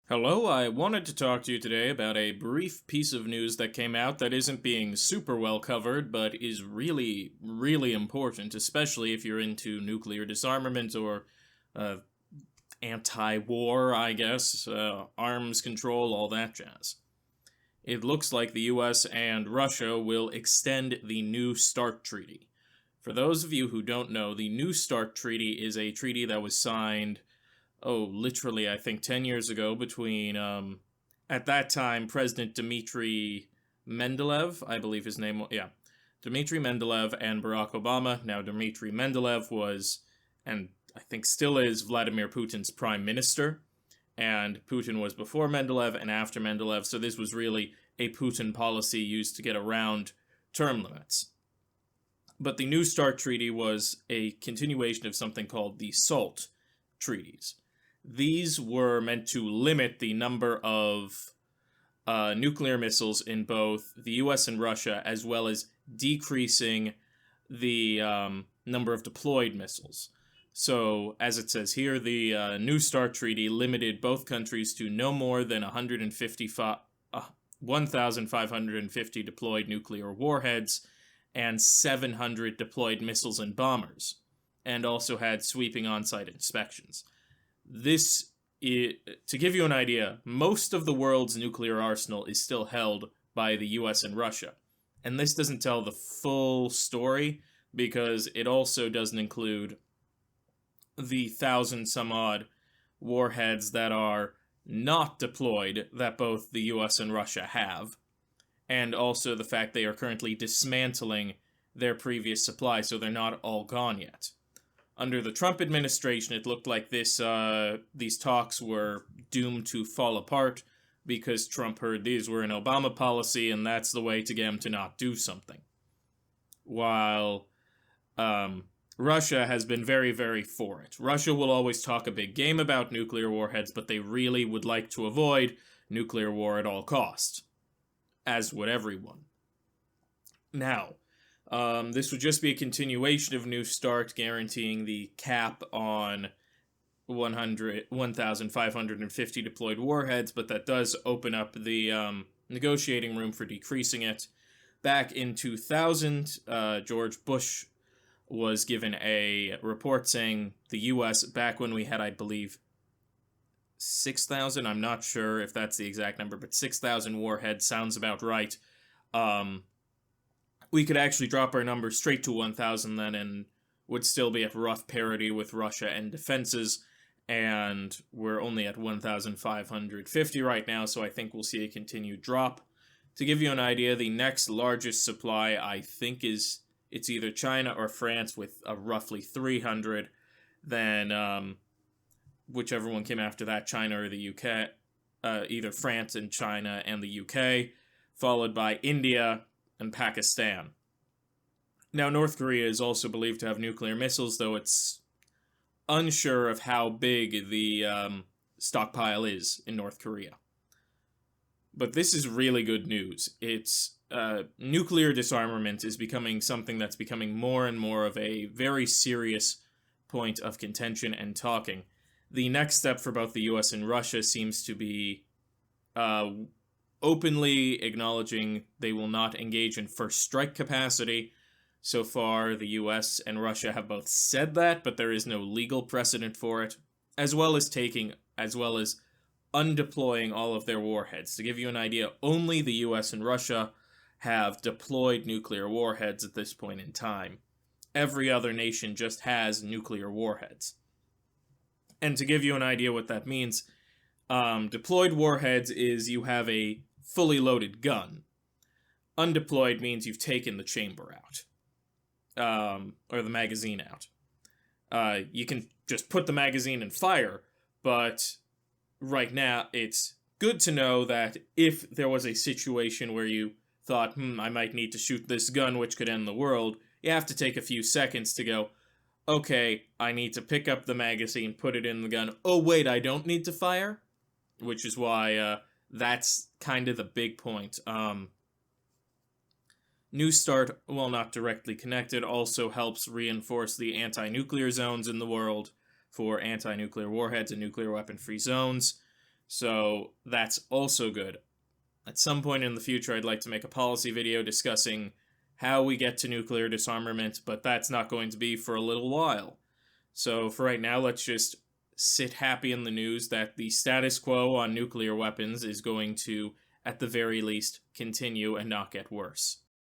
Hello, I wanted to talk to you today about a brief piece of news that came out that isn't being super well covered, but is really, really important, especially if you're into nuclear disarmament or uh, anti-war, I guess, arms control, all that jazz. It looks like the US and Russia will extend the New START Treaty. For those of you who don't know, the New START Treaty is a treaty that was signed literally, I think 10 years ago between, at that time, President Dmitry Mendeleev, I believe his name was, yeah, Dmitry Mendeleev and Barack Obama. Now, Dmitry Mendeleev was, and I think still is, Vladimir Putin's prime minister, and Putin was before Mendeleev and after Mendeleev, so this was really a Putin policy used to get around term limits. But the New START Treaty was a continuation of something called the SALT treaties. These were meant to limit the number of nuclear missiles in both the US and Russia, as well as decreasing the number of deployed missiles. So, as it says here, the New START Treaty limited both countries to no more than 1,550 deployed nuclear warheads and 700 deployed missiles and bombers, and also had sweeping on-site inspections. This, to give you an idea, most of the world's nuclear arsenal is still held by the US and Russia. And this doesn't tell the full story, because it also doesn't include the 1,000-some-odd warheads that are not deployed that both the US and Russia have, and also the fact they are currently dismantling their previous supply, so they're not all gone yet. Under the Trump administration, it looked like these talks were doomed to fall apart because Trump heard these were an Obama policy, and that's the way to get him to not do something. While Russia has been very, very for it. Russia will always talk a big game about nuclear warheads, but they really would like to avoid nuclear war at all costs, as would everyone. Now, this would just be a continuation of New START, guaranteeing the cap on 1,550 deployed warheads, but that does open up the negotiating room for decreasing it. Back in 2000, George Bush was given a report saying the US, back when we had, I believe, 6,000, I'm not sure if that's the exact number, but 6,000 warheads sounds about right. We could actually drop our number straight to 1,000 then and would still be at rough parity with Russia and defenses, and we're only at 1,550 right now, so I think we'll see a continued drop. To give you an idea, the next largest supply, I think, it's either China or France with roughly 300, then whichever one came after that, China or the UK, either France and China and the UK, followed by India and Pakistan. Now, North Korea is also believed to have nuclear missiles, though it's unsure of how big the stockpile is in North Korea. But this is really good news. It's nuclear disarmament is becoming something that's becoming more and more of a very serious point of contention and talking. The next step for both the US and Russia seems to be openly acknowledging they will not engage in first strike capacity. So far, the US and Russia have both said that, but there is no legal precedent for it, as well as undeploying all of their warheads. To give you an idea, only the US and Russia have deployed nuclear warheads at this point in time. Every other nation just has nuclear warheads. And to give you an idea what that means, deployed warheads is you have a fully loaded gun. Undeployed means you've taken the chamber out. Or the magazine out. You can just put the magazine and fire, but right now it's good to know that if there was a situation where you thought, I might need to shoot this gun which could end the world, you have to take a few seconds to go, okay, I need to pick up the magazine, put it in the gun. Oh, wait, I don't need to fire? Which is why that's kind of the big point. New START, while not directly connected, also helps reinforce the anti-nuclear zones in the world for anti-nuclear warheads and nuclear weapon-free zones. So that's also good. At some point in the future, I'd like to make a policy video discussing how we get to nuclear disarmament, but that's not going to be for a little while. So for right now, let's just sit happy in the news that the status quo on nuclear weapons is going to, at the very least, continue and not get worse.